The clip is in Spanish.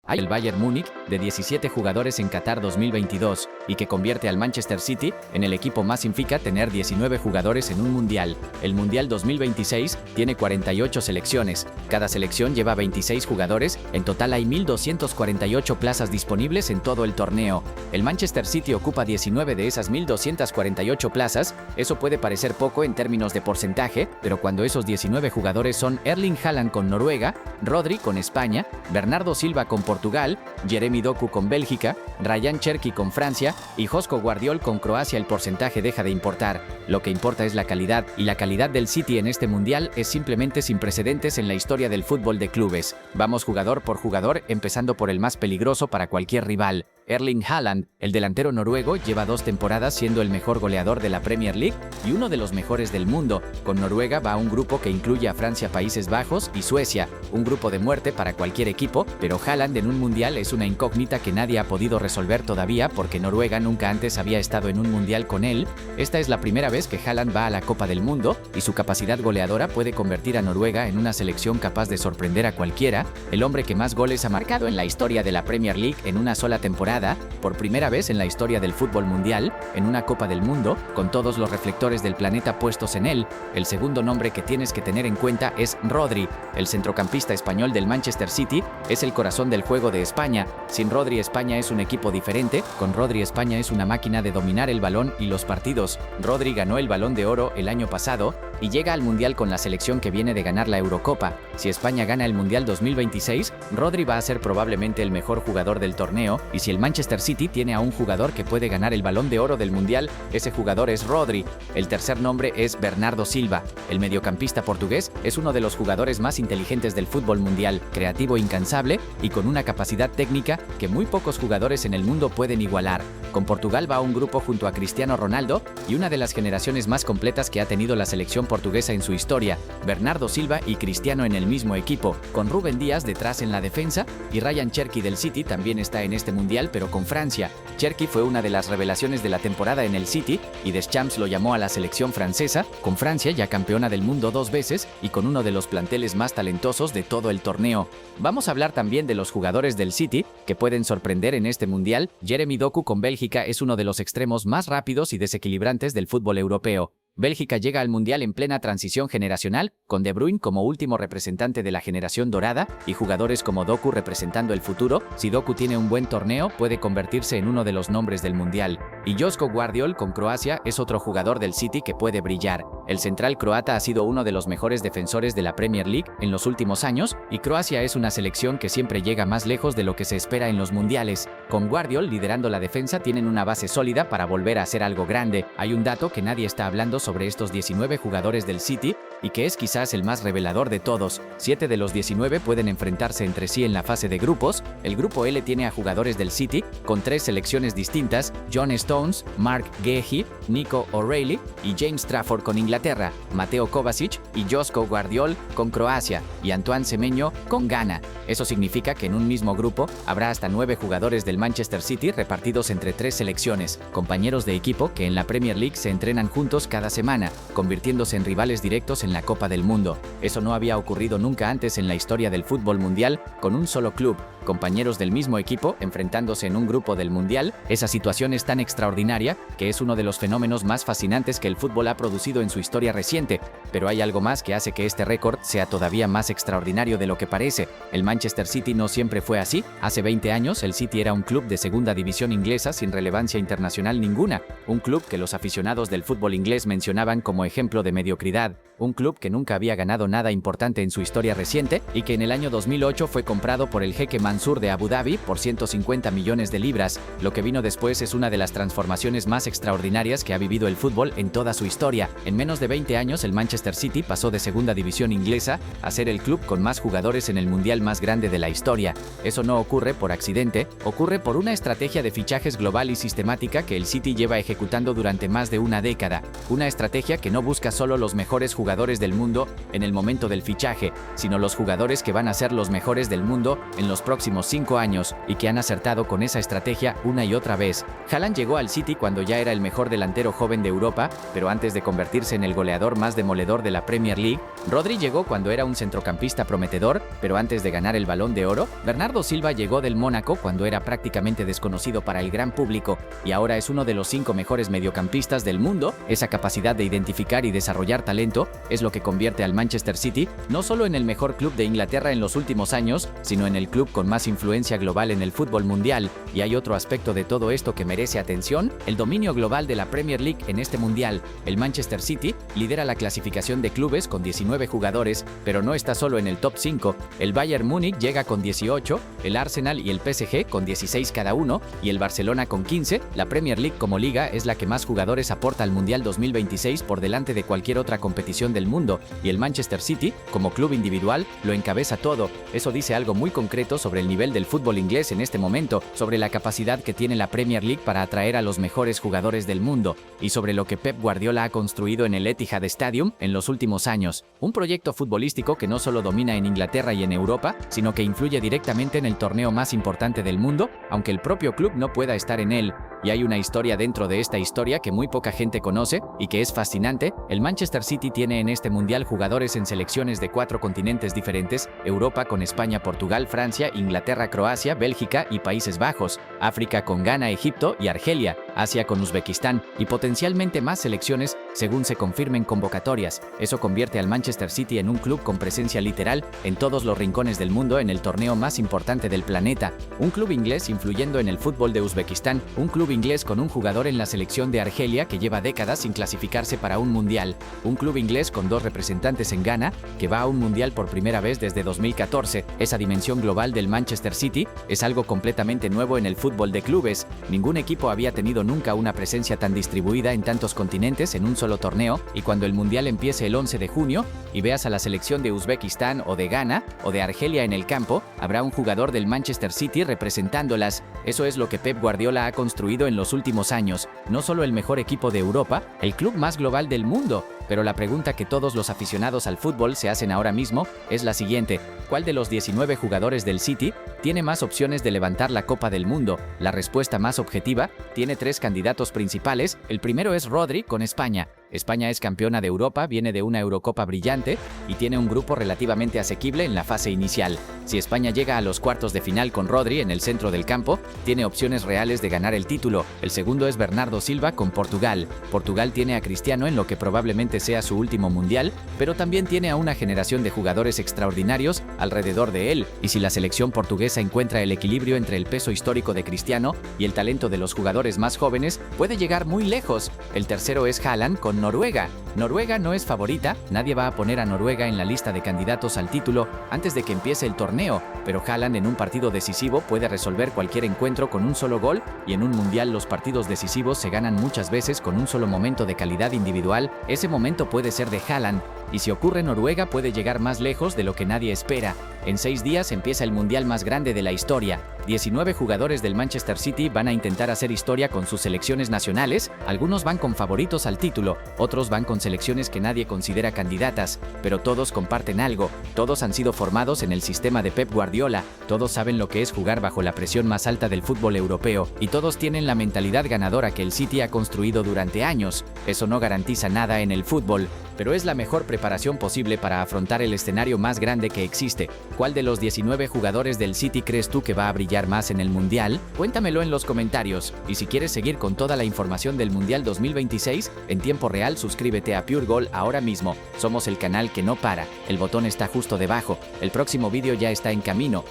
Hay el Bayern Múnich, de 17 jugadores en Qatar 2022, y que convierte al Manchester City en el equipo más significa tener 19 jugadores en un mundial. El Mundial 2026 tiene 48 selecciones, cada selección lleva 26 jugadores, en total hay 1.248 plazas disponibles en todo el torneo. El Manchester City ocupa 19 de esas 1.248 plazas, eso puede parecer poco en términos de porcentaje, pero cuando esos 19 jugadores son Erling Haaland con Noruega, Rodri con España, Bernardo Silva con Portugal, Jeremy Doku con Bélgica, Ryan Cherki con Francia y Josko Gvardiol con Croacia, el porcentaje deja de importar. Lo que importa es la calidad, y la calidad del City en este mundial es simplemente sin precedentes en la historia del fútbol de clubes. Vamos jugador por jugador, empezando por el más peligroso para cualquier rival. Erling Haaland, el delantero noruego, lleva 2 temporadas siendo el mejor goleador de la Premier League y uno de los mejores del mundo. Con Noruega va a un grupo que incluye a Francia, Países Bajos y Suecia, un grupo de muerte para cualquier equipo, pero Haaland en un mundial es una incógnita que nadie ha podido resolver todavía porque Noruega nunca antes había estado en un mundial con él. Esta es la primera vez que Haaland va a la Copa del Mundo y su capacidad goleadora puede convertir a Noruega en una selección capaz de sorprender a cualquiera. El hombre que más goles ha marcado en la historia de la Premier League en una sola temporada, por primera vez en la historia del fútbol mundial, en una Copa del Mundo, con todos los reflectores del planeta puestos en él. El segundo nombre que tienes que tener en cuenta es Rodri, el centrocampista español del Manchester City, es el corazón del juego de España. Sin Rodri, España es un equipo diferente, con Rodri España es una máquina de dominar el balón y los partidos. Rodri ganó el Balón de Oro el año pasado y llega al Mundial con la selección que viene de ganar la Eurocopa. Si España gana el Mundial 2026, Rodri va a ser probablemente el mejor jugador del torneo, y si el Manchester City tiene a un jugador que puede ganar el Balón de Oro del Mundial, ese jugador es Rodri. El tercer nombre es Bernardo Silva. El mediocampista portugués es uno de los jugadores más inteligentes del fútbol mundial, creativo, incansable y con una capacidad técnica que muy pocos jugadores en el mundo pueden igualar. Con Portugal va a un grupo junto a Cristiano Ronaldo y una de las generaciones más completas que ha tenido la selección portuguesa en su historia. Bernardo Silva y Cristiano en el mismo equipo, con Rúben Díaz detrás en la defensa, y Ryan Cherki del City también está en este mundial, pero con Francia. Cherki fue una de las revelaciones de la temporada en el City y Deschamps lo llamó a la selección francesa, con Francia ya campeona del mundo 2 veces y con uno de los planteles más talentosos de todo el torneo. Vamos a hablar también de los jugadores del City que pueden sorprender en este mundial. Jeremy Doku con Bélgica es uno de los extremos más rápidos y desequilibrantes del fútbol europeo. Bélgica llega al Mundial en plena transición generacional, con De Bruyne como último representante de la generación dorada y jugadores como Doku representando el futuro. Si Doku tiene un buen torneo, puede convertirse en uno de los nombres del Mundial. Y Josko Gvardiol con Croacia es otro jugador del City que puede brillar. El central croata ha sido uno de los mejores defensores de la Premier League en los últimos años, y Croacia es una selección que siempre llega más lejos de lo que se espera en los mundiales. Con Gvardiol liderando la defensa tienen una base sólida para volver a hacer algo grande. Hay un dato que nadie está hablando sobre estos 19 jugadores del City y que es quizás el más revelador de todos. 7 de los 19 pueden enfrentarse entre sí en la fase de grupos. El grupo L tiene a jugadores del City con 3 selecciones distintas: John Stones, Mark Guehi, Nico O'Reilly y James Trafford con Inglaterra, Mateo Kovacic y Josko Gvardiol con Croacia y Antoine Semenyo con Ghana. Eso significa que en un mismo grupo habrá hasta 9 jugadores del Manchester City repartidos entre 3 selecciones, compañeros de equipo que en la Premier League se entrenan juntos cada semana, convirtiéndose en rivales directos en la Copa del Mundo. Eso no había ocurrido nunca antes en la historia del fútbol mundial, con un solo club, compañeros del mismo equipo enfrentándose en un grupo del mundial. Esa situación es tan extraordinaria que es uno de los fenómenos más fascinantes que el fútbol ha producido en su historia reciente, pero hay algo más que hace que este récord sea todavía más extraordinario de lo que parece. El Manchester City no siempre fue así. Hace 20 años el City era un club de segunda división inglesa sin relevancia internacional ninguna, un club que los aficionados del fútbol inglés mencionaban como ejemplo de mediocridad, un club que nunca había ganado nada importante en su historia reciente y que en el año 2008 fue comprado por el jeque Mansur de Abu Dhabi por 150 millones de libras. Lo que vino después es una de las transformaciones más extraordinarias que ha vivido el fútbol en toda su historia. En menos de 20 años el Manchester City pasó de segunda división inglesa a ser el club con más jugadores en el mundial más grande de la historia. Eso no ocurre por accidente, ocurre por una estrategia de fichajes global y sistemática que el City lleva ejecutando durante más de una década. Una estrategia que no busca solo los mejores jugadores jugadores del mundo en el momento del fichaje, sino los jugadores que van a ser los mejores del mundo en los próximos 5 años y que han acertado con esa estrategia una y otra vez. Haaland llegó al City cuando ya era el mejor delantero joven de Europa, pero antes de convertirse en el goleador más demoledor de la Premier League. Rodri llegó cuando era un centrocampista prometedor, pero antes de ganar el Balón de Oro. Bernardo Silva llegó del Mónaco cuando era prácticamente desconocido para el gran público y ahora es uno de los 5 mejores mediocampistas del mundo. Esa capacidad de identificar y desarrollar talento es lo que convierte al Manchester City no solo en el mejor club de Inglaterra en los últimos años, sino en el club con más influencia global en el fútbol mundial. Y hay otro aspecto de todo esto que merece atención: el dominio global de la Premier League en este mundial. El Manchester City lidera la clasificación de clubes con 19 jugadores, pero no está solo en el top 5. El Bayern Múnich llega con 18, el Arsenal y el PSG con 16 cada uno, y el Barcelona con 15. La Premier League como liga es la que más jugadores aporta al Mundial 2026 por delante de cualquier otra competición del mundo, y el Manchester City, como club individual, lo encabeza todo. Eso dice algo muy concreto sobre el nivel del fútbol inglés en este momento, sobre la capacidad que tiene la Premier League para atraer a los mejores jugadores del mundo, y sobre lo que Pep Guardiola ha construido en el Etihad Stadium en los últimos años. Un proyecto futbolístico que no solo domina en Inglaterra y en Europa, sino que influye directamente en el torneo más importante del mundo, aunque el propio club no pueda estar en él. Y hay una historia dentro de esta historia que muy poca gente conoce y que es fascinante. El Manchester City tiene en este mundial jugadores en selecciones de 4 continentes diferentes: Europa con España, Portugal, Francia, Inglaterra, Croacia, Bélgica y Países Bajos; África con Ghana, Egipto y Argelia; Asia con Uzbekistán, y potencialmente más selecciones según se confirmen convocatorias. Eso convierte al Manchester City en un club con presencia literal en todos los rincones del mundo en el torneo más importante del planeta. Un club inglés influyendo en el fútbol de Uzbekistán, un club inglés con un jugador en la selección de Argelia que lleva décadas sin clasificarse para un mundial, un club inglés con 2 representantes en Ghana que va a un mundial por primera vez desde 2014. Esa dimensión global del Manchester City es algo completamente nuevo en el fútbol de clubes. Ningún equipo había tenido nunca una presencia tan distribuida en tantos continentes en un solo torneo, y cuando el mundial empiece el 11 de junio y veas a la selección de Uzbekistán o de Ghana o de Argelia en el campo, habrá un jugador del Manchester City representándolas. Eso es lo que Pep Guardiola ha construido en los últimos años. No solo el mejor equipo de Europa, el club más global del mundo. Pero la pregunta que todos los aficionados al fútbol se hacen ahora mismo es la siguiente: ¿cuál de los 19 jugadores del City tiene más opciones de levantar la Copa del Mundo? La respuesta más objetiva: tiene 3 candidatos principales. El primero es Rodri con España. España es campeona de Europa, viene de una Eurocopa brillante y tiene un grupo relativamente asequible en la fase inicial. Si España llega a los cuartos de final con Rodri en el centro del campo, tiene opciones reales de ganar el título. El segundo es Bernardo Silva con Portugal. Portugal tiene a Cristiano en lo que probablemente sea su último mundial, pero también tiene a una generación de jugadores extraordinarios alrededor de él, y si la selección portuguesa encuentra el equilibrio entre el peso histórico de Cristiano y el talento de los jugadores más jóvenes, puede llegar muy lejos. El tercero es Haaland con Noruega. Noruega no es favorita, nadie va a poner a Noruega en la lista de candidatos al título antes de que empiece el torneo, pero Haaland en un partido decisivo puede resolver cualquier encuentro con un solo gol, y en un mundial los partidos decisivos se ganan muchas veces con un solo momento de calidad individual. Ese momento puede ser de Haaland, y si ocurre, Noruega puede llegar más lejos de lo que nadie espera. En 6 días empieza el mundial más grande de la historia. 19 jugadores del Manchester City van a intentar hacer historia con sus selecciones nacionales. Algunos van con favoritos al título, otros van con selecciones que nadie considera candidatas, pero todos comparten algo: todos han sido formados en el sistema de Pep Guardiola, todos saben lo que es jugar bajo la presión más alta del fútbol europeo, y todos tienen la mentalidad ganadora que el City ha construido durante años. Eso no garantiza nada en el fútbol, pero es la mejor preparación posible para afrontar el escenario más grande que existe. ¿Cuál de los 19 jugadores del City crees tú que va a brillar más en el Mundial? Cuéntamelo en los comentarios. Y si quieres seguir con toda la información del Mundial 2026 en tiempo real, suscríbete a Pure Goal ahora mismo. Somos el canal que no para. El botón está justo debajo. El próximo vídeo ya está en camino.